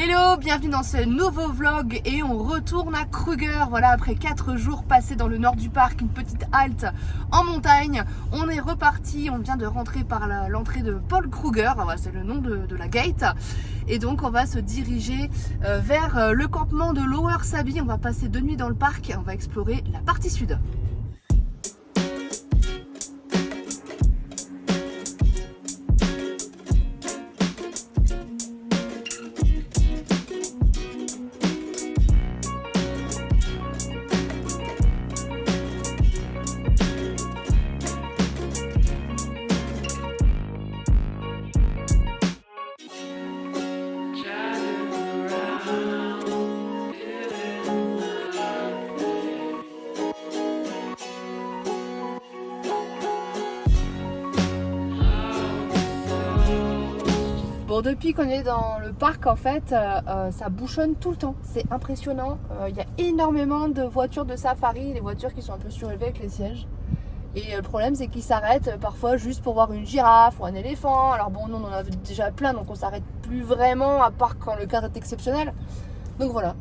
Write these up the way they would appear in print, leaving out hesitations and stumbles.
Hello, bienvenue dans ce nouveau vlog et on retourne à Kruger. Voilà, après 4 jours passés dans le nord du parc, une petite halte en montagne. On est reparti, on vient de rentrer par l'entrée de Paul Kruger, voilà, c'est le nom de la gate. Et donc on va se diriger vers le campement de Lower Saby. On va passer 2 nuits dans le parc et on va explorer la partie sud. Bon, depuis qu'on est dans le parc, en fait, ça bouchonne tout le temps. C'est impressionnant. Il y a énormément de voitures de safari, les voitures qui sont un peu surélevées avec les sièges. Et le problème, c'est qu'ils s'arrêtent parfois juste pour voir une girafe ou un éléphant. Alors bon, nous, on en a déjà plein, donc on s'arrête plus vraiment, à part quand le cadre est exceptionnel. Donc voilà,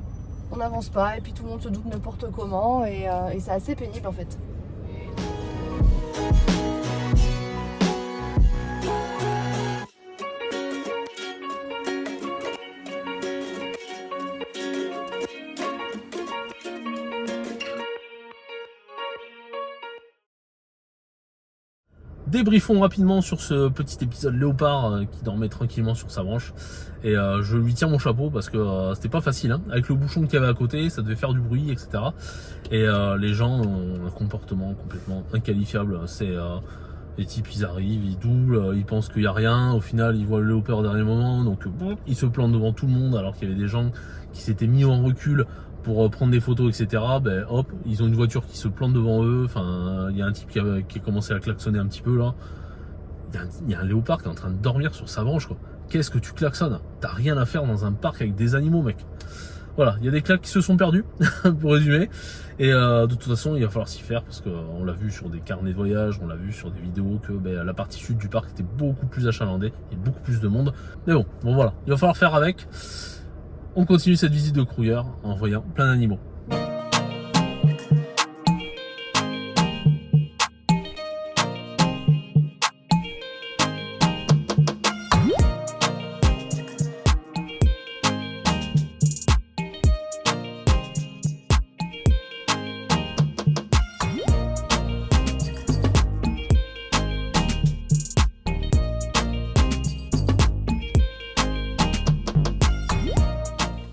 on n'avance pas et puis tout le monde se doute n'importe comment et c'est assez pénible en fait. Débriefons rapidement sur ce petit épisode léopard qui dormait tranquillement sur sa branche. Et je lui tiens mon chapeau parce que c'était pas facile, hein. Avec le bouchon qu'il y avait à côté, ça devait faire du bruit, etc. Et les gens ont un comportement complètement inqualifiable. C'est les types, ils arrivent, ils doublent, ils pensent qu'il n'y a rien. Au final, ils voient le léopard au dernier moment, donc ils se plantent devant tout le monde alors qu'il y avait des gens qui s'étaient mis en recul pour prendre des photos, etc. Ben hop, ils ont une voiture qui se plante devant eux. Enfin, il y a un type qui a commencé à klaxonner un petit peu là. Il y a un léopard qui est en train de dormir sur sa branche, quoi. Qu'est-ce que tu klaxonnes? T'as rien à faire dans un parc avec des animaux, mec. Voilà, il y a des claques qui se sont perdus, pour résumer. Et de toute façon, il va falloir s'y faire parce qu'on l'a vu sur des carnets de voyage, on l'a vu sur des vidéos que la partie sud du parc était beaucoup plus achalandée, il y a beaucoup plus de monde. Mais bon voilà, il va falloir faire avec. On continue cette visite de Kruger en voyant plein d'animaux.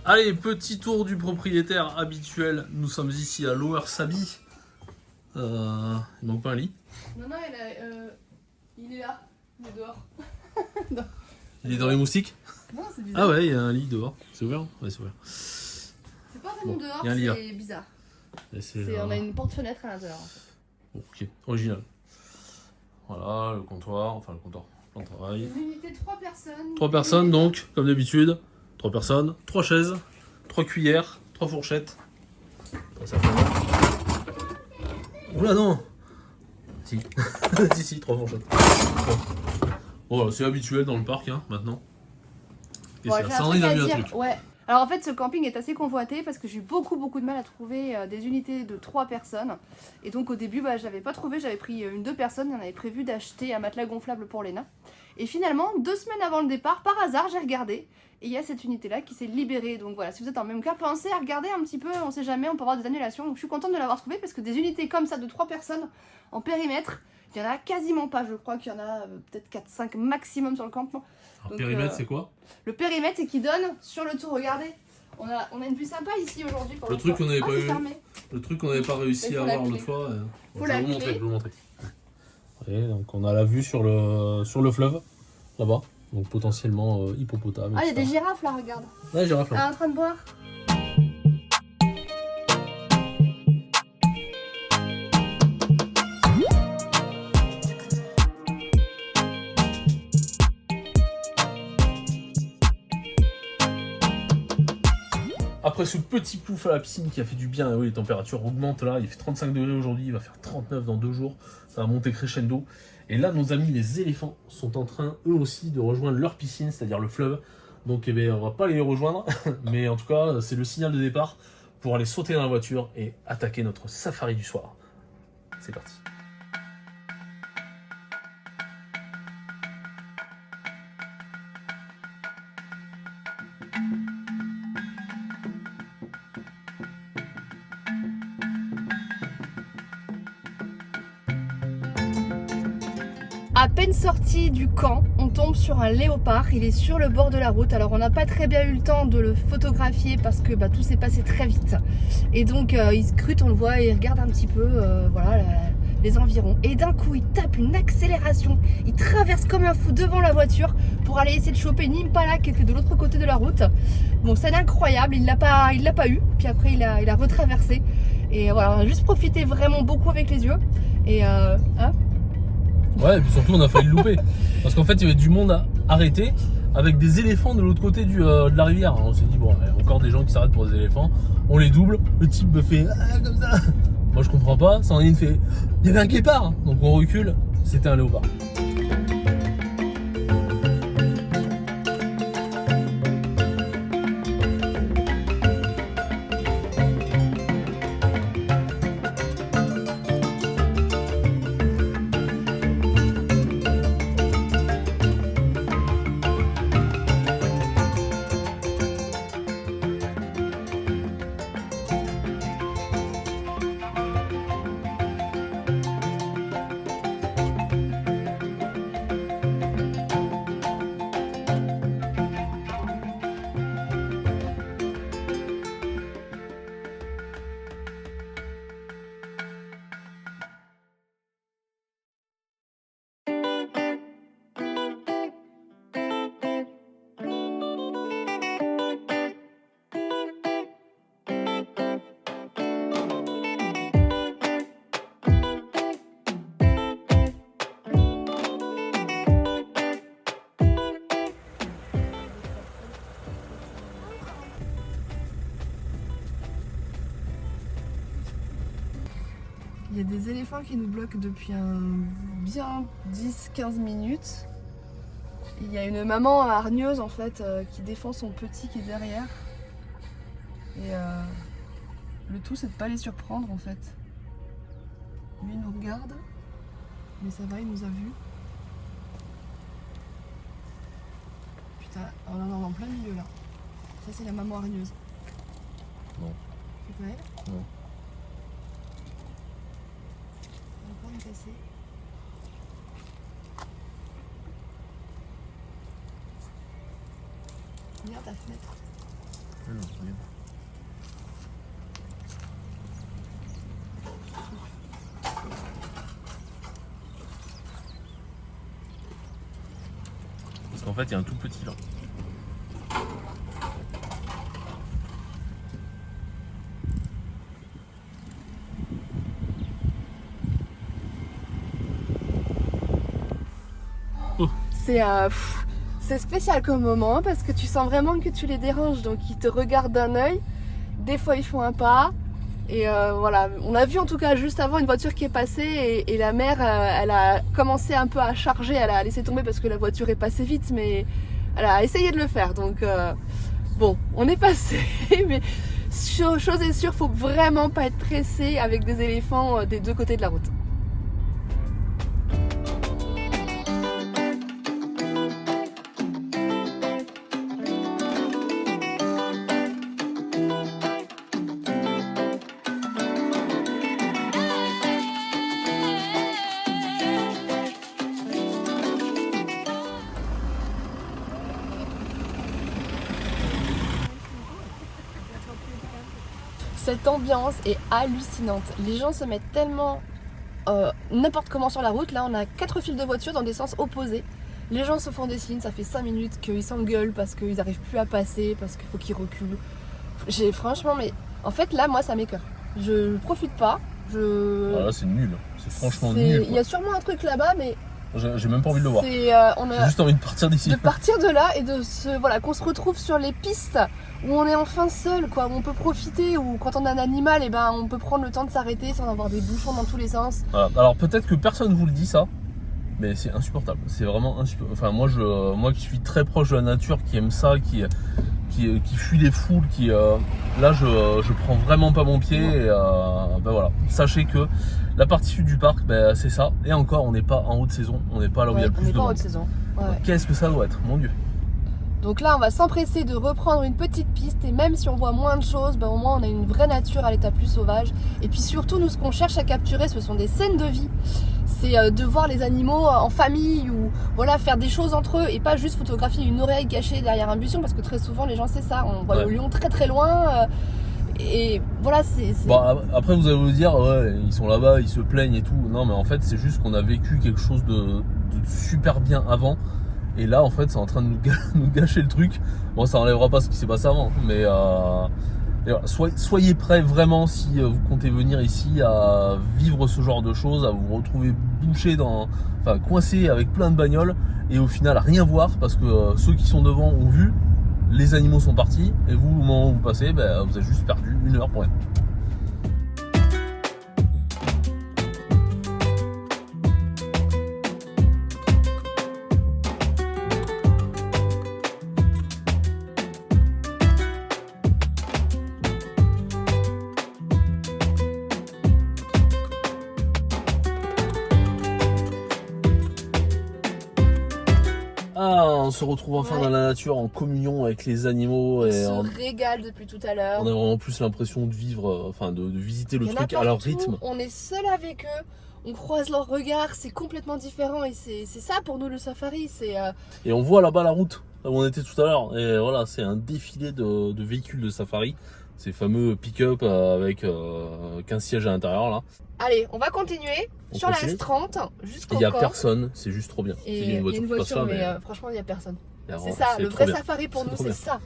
Allez, petit tour du propriétaire habituel. Nous sommes ici à Lower Saby. Il manque pas un lit? Non, il est là, il est dehors. Il est dans les moustiques? Non, c'est bizarre. Ah ouais, il y a un lit dehors. C'est ouvert? Ouais, c'est ouvert. C'est pas vraiment dehors, c'est bizarre. On a une porte-fenêtre à l'intérieur en fait. Ok, original. Voilà, le comptoir, plan de travail. Une unité de 3 personnes. 3 personnes donc, comme d'habitude. 3 personnes, 3 chaises, 3 cuillères, 3 fourchettes. Ça fait mal. Oula non. Si. si, 3 fourchettes. Bon, voilà, c'est habituel dans le parc hein, maintenant. Et ouais, ça en est un truc. Ouais. Alors en fait ce camping est assez convoité parce que j'ai eu beaucoup de mal à trouver des unités de 3 personnes. Et donc au début je l'avais pas trouvé, j'avais pris 2 personnes et on avait prévu d'acheter un matelas gonflable pour Léna. Et finalement 2 semaines avant le départ, par hasard j'ai regardé et il y a cette unité là qui s'est libérée. Donc voilà, si vous êtes en même cas, pensez à regarder un petit peu, on sait jamais, on peut avoir des annulations. Donc je suis contente de l'avoir trouvé parce que des unités comme ça de 3 personnes en périmètre, il y en a quasiment pas, je crois qu'il y en a peut-être 4-5 maximum sur le campement. Alors, périmètre c'est quoi? Le périmètre c'est qui donne sur le tour, regardez. On a une vue sympa ici aujourd'hui. Le truc qu'on n'avait pas eu. Le truc qu'on n'avait pas réussi à avoir l'autre fois. Je vais vous montrer. Et donc on a la vue sur le fleuve là-bas. Donc potentiellement hippopotame. Ah, il y a des girafes là, regarde. Ouais, girafes là. Ah, en train de boire. Après ce petit pouf à la piscine qui a fait du bien, et oui, les températures augmentent là, il fait 35 degrés aujourd'hui, il va faire 39 dans 2 jours, ça va monter crescendo. Et là, nos amis les éléphants sont en train, eux aussi, de rejoindre leur piscine, c'est-à-dire le fleuve. Donc eh bien, on va pas les rejoindre, mais en tout cas c'est le signal de départ pour aller sauter dans la voiture et attaquer notre safari du soir. C'est parti. À peine sorti du camp, on tombe sur un léopard, il est sur le bord de la route. Alors on n'a pas très bien eu le temps de le photographier parce que tout s'est passé très vite. Et donc il scrute, on le voit et il regarde un petit peu voilà, les environs. Et d'un coup il tape une accélération, il traverse comme un fou devant la voiture pour aller essayer de choper une Impala qui était de l'autre côté de la route. Bon, c'est incroyable, il l'a pas eu, puis après il a retraversé. Et voilà, on a juste profité vraiment beaucoup avec les yeux. Et Ouais, et puis surtout on a failli le louper. Parce qu'en fait il y avait du monde à arrêter avec des éléphants de l'autre côté de la rivière. On s'est dit bon, il y a encore des gens qui s'arrêtent pour des éléphants. On les double, le type me fait comme ça. Moi je comprends pas, Sandrine fait il y avait un guépard. Donc on recule, c'était un léopard. Il y a des éléphants qui nous bloquent depuis bien 10-15 minutes. Il y a une maman hargneuse en fait qui défend son petit qui est derrière. Et le tout c'est de pas les surprendre en fait. Lui il nous regarde, mais ça va, il nous a vus. Putain, on en est en plein milieu là. Ça c'est la maman hargneuse. Non. C'est pas elle? Non. On est passé. Regarde ta fenêtre. Non, regarde. Parce qu'en fait, il y a un tout petit là. C'est spécial comme moment parce que tu sens vraiment que tu les déranges, donc ils te regardent d'un œil. Des fois ils font un pas et voilà, on a vu en tout cas juste avant une voiture qui est passée et la mère elle a commencé un peu à charger, elle a laissé tomber parce que la voiture est passée vite, mais elle a essayé de le faire, donc bon, on est passé mais chose est sûre, faut vraiment pas être pressé avec des éléphants des deux côtés de la route. Cette ambiance est hallucinante. Les gens se mettent tellement n'importe comment sur la route. Là, on a 4 files de voitures dans des sens opposés. Les gens se font des signes, ça fait 5 minutes qu'ils s'engueulent parce qu'ils n'arrivent plus à passer, parce qu'il faut qu'ils reculent. Franchement, mais en fait, là, moi, ça m'écoeure. Je profite pas. Voilà, c'est nul. C'est franchement nul. Il y a sûrement un truc là-bas, mais j'ai même pas envie de le voir. On a J'ai juste envie de partir d'ici. De partir de là et qu'on se retrouve sur les pistes où on est enfin seul, quoi, où on peut profiter, où quand on a un animal, et on peut prendre le temps de s'arrêter sans avoir des bouchons dans tous les sens. Voilà. Alors peut-être que personne vous le dit ça, mais c'est insupportable. C'est vraiment insupportable. Enfin, moi qui suis très proche de la nature, qui aime ça, qui fuit les foules, là je prends vraiment pas mon pied. Et, voilà. Sachez que la partie sud du parc, c'est ça. Et encore, on n'est pas en haute saison, on n'est pas là où il y a le plus de monde. On n'est pas en haute saison. Ouais. Qu'est-ce que ça doit être, mon Dieu. Donc là, on va s'empresser de reprendre une petite piste et même si on voit moins de choses, au moins on a une vraie nature à l'état plus sauvage. Et puis surtout, nous, ce qu'on cherche à capturer, ce sont des scènes de vie. C'est de voir les animaux en famille ou voilà, faire des choses entre eux et pas juste photographier une oreille cachée derrière un buisson parce que très souvent, les gens, c'est ça. On voit le lion très très loin. Et voilà, c'est... Bon, après, vous allez vous dire, ouais, ils sont là-bas, ils se plaignent et tout. Non, mais en fait, c'est juste qu'on a vécu quelque chose de super bien avant. Et là, en fait, c'est en train de nous gâcher le truc. Bon, ça enlèvera pas ce qui s'est passé avant. Mais voilà, soyez prêts vraiment si vous comptez venir ici à vivre ce genre de choses, à vous retrouver coincé avec plein de bagnoles et au final à rien voir parce que ceux qui sont devant ont vu, les animaux sont partis et vous, au moment où vous passez, vous avez juste perdu 1 heure pour rien. On se retrouve enfin dans la nature, en communion avec les animaux. Et on se régale depuis tout à l'heure. On a vraiment plus l'impression de vivre, de visiter le truc à leur rythme. On est seul avec eux, on croise leurs regards, c'est complètement différent. Et c'est ça pour nous le safari. Et on voit là-bas la route, là où on était tout à l'heure. Et voilà, c'est un défilé de véhicules de safari. Ces fameux pick-up avec 15 sièges à l'intérieur là. Allez, on va continuer sur la S30 jusqu'au Il n'y a personne, c'est juste trop bien. Et il y a une voiture, mais franchement, il n'y a personne. C'est ça, le vrai safari pour nous, c'est ça.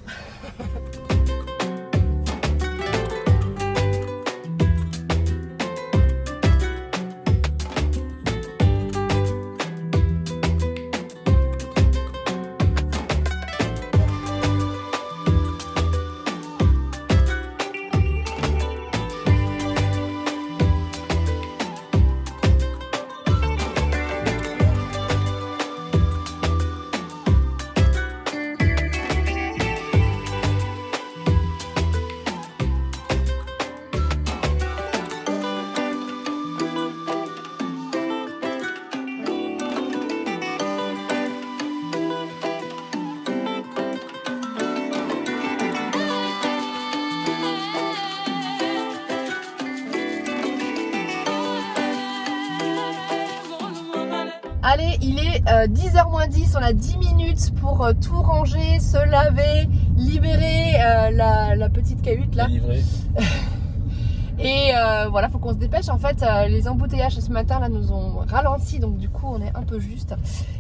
Allez, il est 10h moins 10, on a 10 minutes pour tout ranger, se laver, libérer la petite cahute là. Livré. Et voilà, faut qu'on se dépêche. En fait, les embouteillages ce matin là nous ont ralenti, donc du coup on est un peu juste.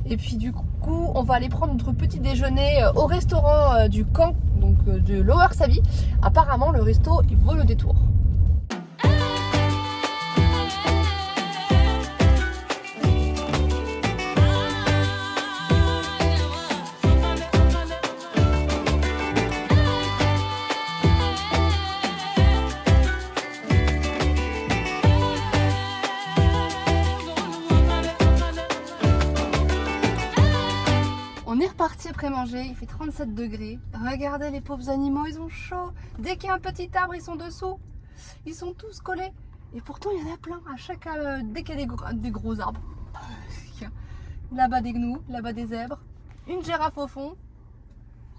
Et puis du coup, on va aller prendre notre petit déjeuner au restaurant du camp, donc de Lower Savvy. Apparemment, le resto il vaut le détour. Parti après manger, il fait 37 degrés. Regardez les pauvres animaux, ils ont chaud. Dès qu'il y a un petit arbre, ils sont dessous. Ils sont tous collés. Et pourtant, il y en a plein. Dès qu'il y a des gros arbres. Là-bas des gnous, là-bas des zèbres. Une girafe au fond.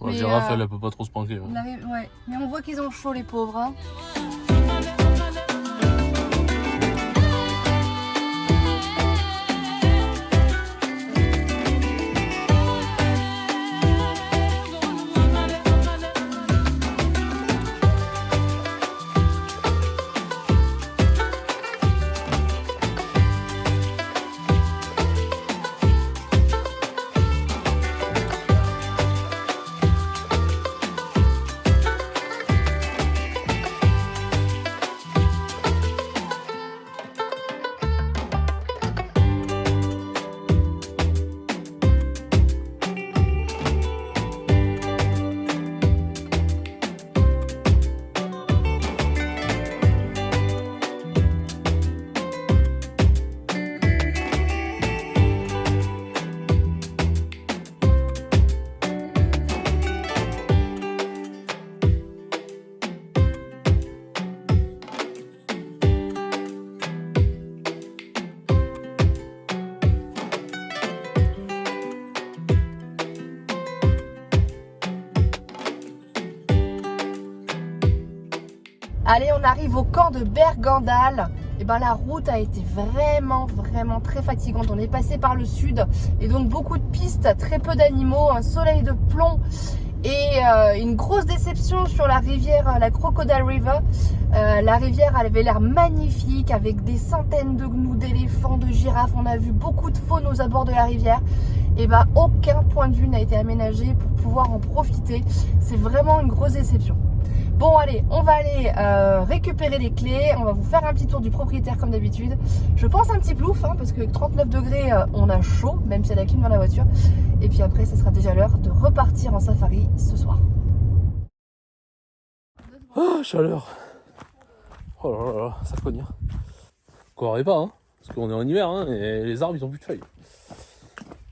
La girafe, elle peut pas trop se planquer. Ouais. Mais on voit qu'ils ont chaud, les pauvres. Hein. Allez, on arrive au camp de Bergendal. Et ben la route a été vraiment très fatigante. On est passé par le sud et donc beaucoup de pistes, très peu d'animaux, un soleil de plomb et une grosse déception sur la rivière, la Crocodile River. La rivière elle avait l'air magnifique avec des centaines de gnous, d'éléphants, de girafes. On a vu beaucoup de faune aux abords de la rivière. Et ben aucun point de vue n'a été aménagé pour pouvoir en profiter. C'est vraiment une grosse déception. Bon allez, on va aller récupérer les clés, on va vous faire un petit tour du propriétaire comme d'habitude. Je pense un petit plouf, hein, parce que 39 degrés, on a chaud, même s'il y a la clim dans la voiture. Et puis après, ce sera déjà l'heure de repartir en safari ce soir. Oh, chaleur. Oh là là, ça cogne. Courez pas, hein, parce qu'on est en hiver, hein, et les arbres, ils ont plus de feuilles.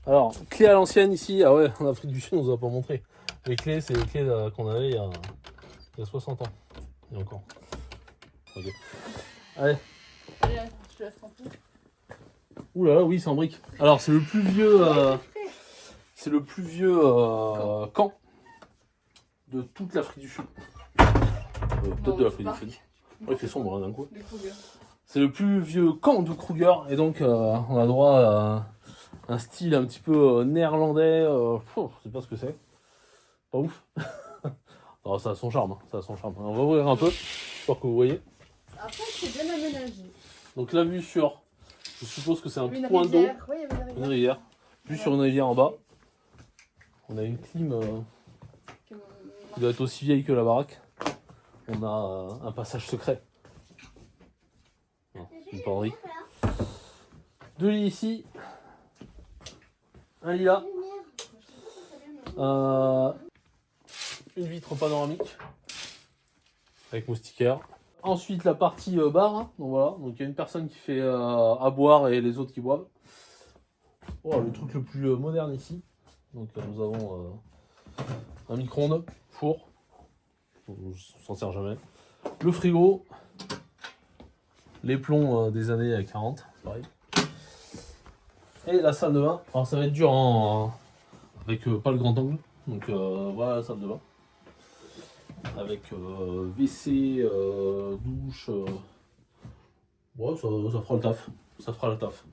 Alors, clés à l'ancienne ici, ah ouais, en Afrique du Sud, on nous a pas montré. Les clés, c'est les clés qu'on avait il y a 60 ans. Et encore. Ok. Allez. Je te laisse remplir. Ouh là là, oui, c'est en brique. Alors, c'est le plus vieux. C'est le plus vieux camp de toute l'Afrique du Sud. Peut-être de l'Afrique du Sud. Ouais, il fait sombre hein, d'un coup. C'est le plus vieux camp de Kruger. Et donc, on a droit à un style un petit peu néerlandais. Je sais pas ce que c'est. Pas ouf. Alors, ça a son charme, hein. Ça a son charme. On va ouvrir un peu, pour que vous voyez. Après, c'est bien aménagé. Donc la vue sur, je suppose que c'est un point d'eau, une rivière. Vue sur une rivière en bas. On a une clim qui doit être aussi vieille que la baraque. On a un passage secret. Non, une penderie. Deux lits ici. Un lit là. Une vitre panoramique avec moustiquaire. Ensuite la partie bar, hein. Donc voilà, donc il y a une personne qui fait à boire et les autres qui boivent. Oh, le truc le plus moderne ici. Donc nous avons un micro-ondes, four, on s'en sert jamais. Le frigo, les plombs des années 40, pareil. Et la salle de bain. Alors ça va être dur avec pas le grand angle. Donc voilà la salle de bain. Avec WC, douche. Ouais, ça fera le taf. Ça fera le taf.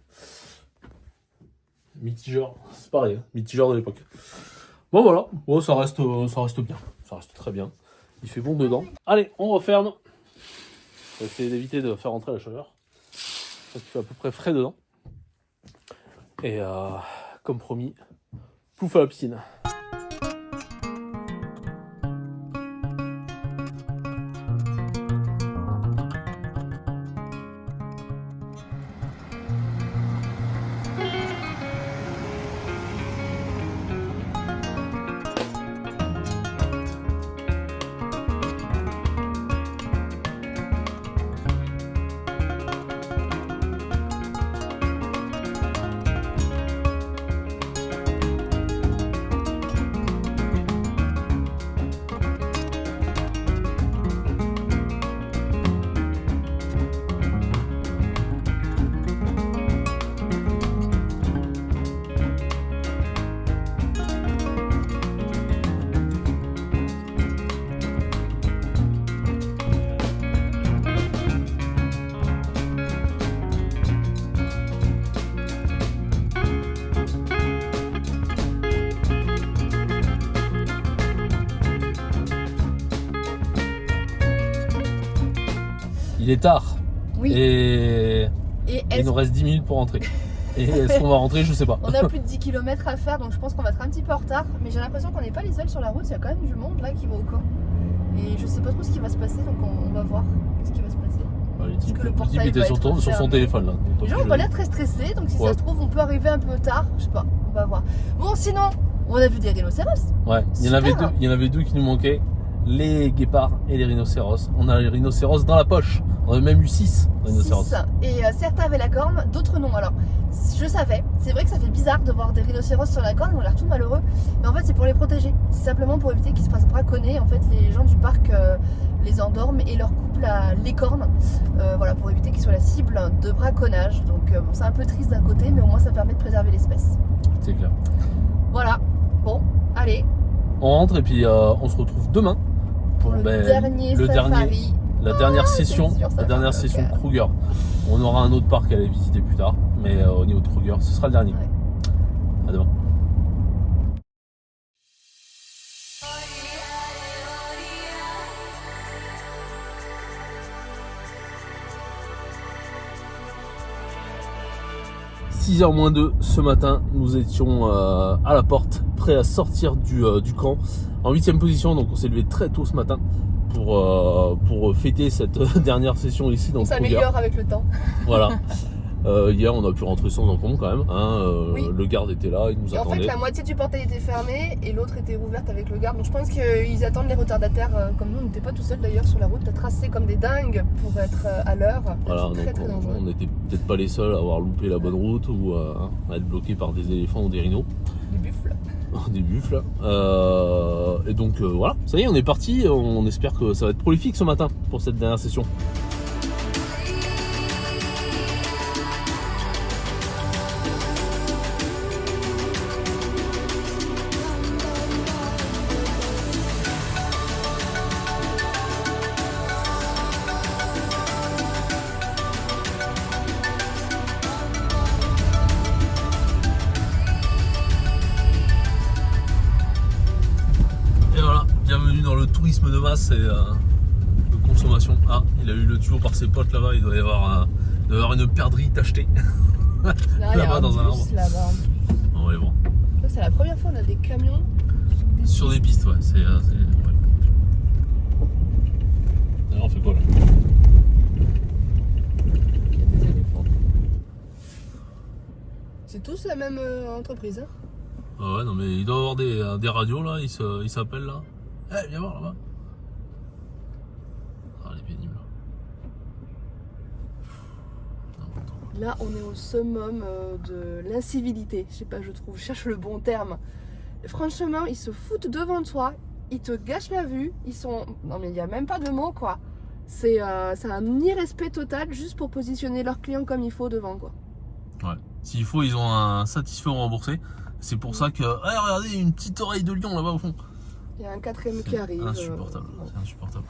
Mitigeur, c'est pareil, hein, mitigeur de l'époque. Bon voilà, bon, ça reste bien. Ça reste très bien. Il fait bon dedans. Allez, on referme. On va essayer d'éviter de faire rentrer la chaleur. Parce qu'il fait à peu près frais dedans. Et comme promis, plouf à la piscine. Il est tard. Oui. Et il nous reste 10 minutes pour rentrer. Et est-ce qu'on va rentrer? Je sais pas. On a plus de 10 km à faire, donc je pense qu'on va être un petit peu en retard. Mais j'ai l'impression qu'on n'est pas les seuls sur la route. Il y a quand même du monde là qui va au camp. Et je sais pas trop ce qui va se passer, donc on va voir ce qui va se passer. Le type était sur son téléphone là. Les gens ont pas l'air très stressés, donc si ça se trouve, on peut arriver un peu tard. Je sais pas, on va voir. Bon, sinon, on a vu des rhinocéros. Ouais, il y en avait deux qui nous manquaient. Les guépards et les rhinocéros. On a les rhinocéros dans la poche. On a même eu 6 rhinocéros. 6. Et certains avaient la corne, d'autres non. Alors, je savais, c'est vrai que ça fait bizarre de voir des rhinocéros sur la corne, ils ont l'air tout malheureux. Mais en fait, c'est pour les protéger. C'est simplement pour éviter qu'ils se fassent braconner. En fait, les gens du parc les endorment et leur coupent les cornes. Voilà, pour éviter qu'ils soient la cible de braconnage. Donc, bon, c'est un peu triste d'un côté, mais au moins ça permet de préserver l'espèce. C'est clair. Voilà, bon, allez. On rentre et puis on se retrouve demain. Pour le dernier safari. la dernière c'est session, sûr, ça la dernière fait session peur. Kruger. On aura un autre parc à aller visiter plus tard, mais au niveau de Kruger, ce sera le dernier. Ouais. À demain. « 6h moins 2 ce matin, nous étions à la porte, prêts à sortir du camp, en 8ème position, donc on s'est levé très tôt ce matin pour fêter cette dernière session ici dans On le Kruger. s'améliore avec le temps. Voilà. Hier on a pu rentrer sans encombre quand même, hein, Oui. Le garde était là, il nous Et en fait, attendait. la moitié du portail était fermé et l'autre était ouverte avec le garde. Donc je pense qu'ils attendent les retardataires, comme nous, on n'était pas tout seul d'ailleurs sur la route, à tracer comme des dingues pour être à l'heure. Voilà, C'est très très dangereux. on n'était peut-être pas les seuls à avoir loupé la bonne route ou à être bloqués par des éléphants ou des rhinos. Des buffles. Des buffles. Et donc voilà, ça y est, on est parti. On espère que ça va être prolifique ce matin pour cette dernière session. Et voilà, bienvenue dans le tourisme de masse et de consommation. Ah, il a eu le tuyau par ses potes là-bas, il doit y avoir une perdrix tachetée. Là, il y a Là-bas, dans un bus, arbre. là-bas. Bon, ouais, bon. Ça, c'est la première fois qu'on a des camions Sur des pistes, ouais. Ouais. D'ailleurs, on fait quoi là? Il y a des éléphants. C'est tous la même entreprise. Hein. Ah ouais, non, mais il doit y avoir des radios là, ils s'appellent là. Eh, viens voir là-bas. Ah, elle est pénible. N'importe quoi. Là, on est au summum de l'incivilité. Je sais pas, je cherche le bon terme. Et franchement, ils se foutent devant toi, ils te gâchent la vue, ils sont... Non mais il n'y a même pas de mots quoi. C'est un irrespect total juste pour positionner leurs clients comme il faut devant quoi. Ouais. S'il faut, ils ont un satisfait remboursé. C'est pour ça que. Ah, regardez, une petite oreille de lion là-bas au fond. Il y a un quatrième qui arrive. Insupportable. Non. C'est insupportable.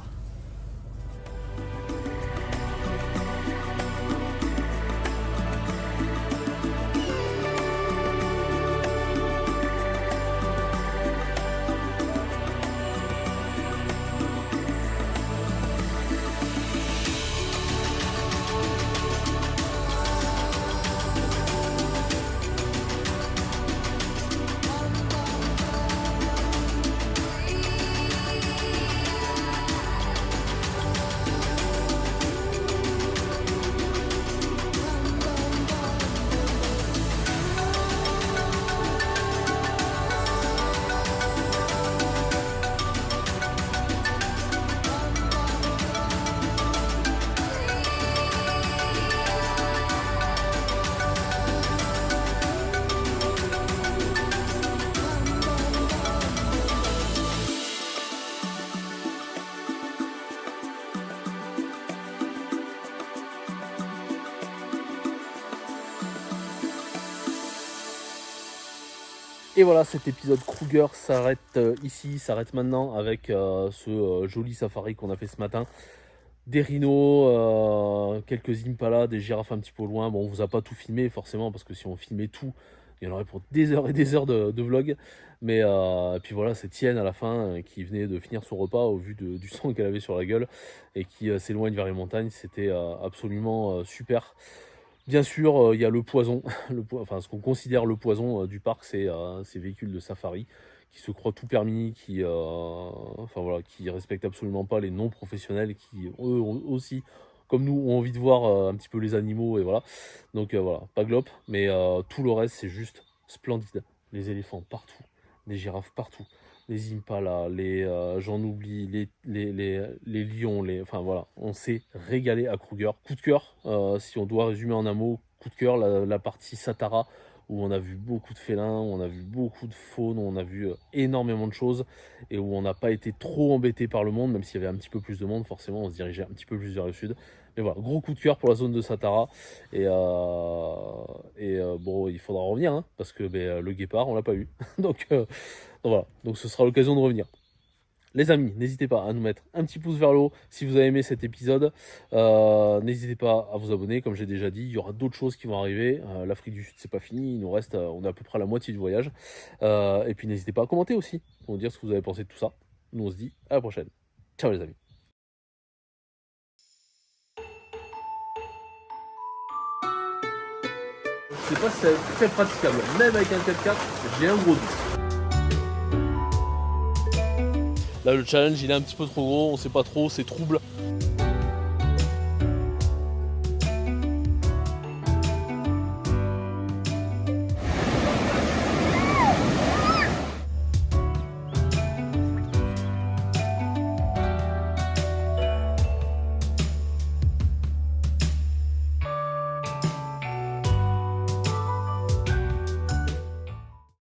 Et voilà, cet épisode Kruger s'arrête ici, s'arrête maintenant avec ce joli safari qu'on a fait ce matin. Des rhinos, quelques impalas, des girafes un petit peu au loin. Bon, on vous a pas tout filmé forcément parce que si on filmait tout, il y en aurait pour des heures et des heures de vlog. Mais puis voilà, c'est Tienne à la fin qui venait de finir son repas au vu du sang qu'elle avait sur la gueule et qui s'éloigne vers les montagnes. C'était absolument super. Bien sûr, il y a le poison, enfin ce qu'on considère le poison du parc, c'est ces véhicules de safari qui se croient tout permis, enfin voilà, qui respectent absolument pas les non-professionnels, qui eux aussi, comme nous, ont envie de voir un petit peu les animaux et voilà. Donc voilà, pas glop, mais tout le reste c'est juste splendide. Les éléphants partout, des girafes partout, les impalas, j'en oublie, les lions, enfin voilà, on s'est régalé à Kruger. Coup de cœur, si on doit résumer en un mot, coup de cœur, la partie Satara, où on a vu beaucoup de félins, où on a vu beaucoup de faune, où on a vu énormément de choses, et où on n'a pas été trop embêté par le monde, même s'il y avait un petit peu plus de monde, forcément on se dirigeait un petit peu plus vers le sud. Mais voilà, gros coup de cœur pour la zone de Satara, et bon, il faudra revenir, hein, parce que le guépard, on l'a pas eu. Donc voilà, donc ce sera l'occasion de revenir. Les amis, n'hésitez pas à nous mettre un petit pouce vers le haut si vous avez aimé cet épisode. N'hésitez pas à vous abonner, comme j'ai déjà dit, il y aura d'autres choses qui vont arriver. L'Afrique du Sud, c'est pas fini, il nous reste, on est à peu près à la moitié du voyage. Et puis n'hésitez pas à commenter aussi, pour nous dire ce que vous avez pensé de tout ça. Nous on se dit à la prochaine. Ciao les amis. Je sais pas si c'est très praticable, même avec un 4x4, j'ai un gros doute. Là le challenge il est un petit peu trop gros, on sait pas trop, c'est trouble.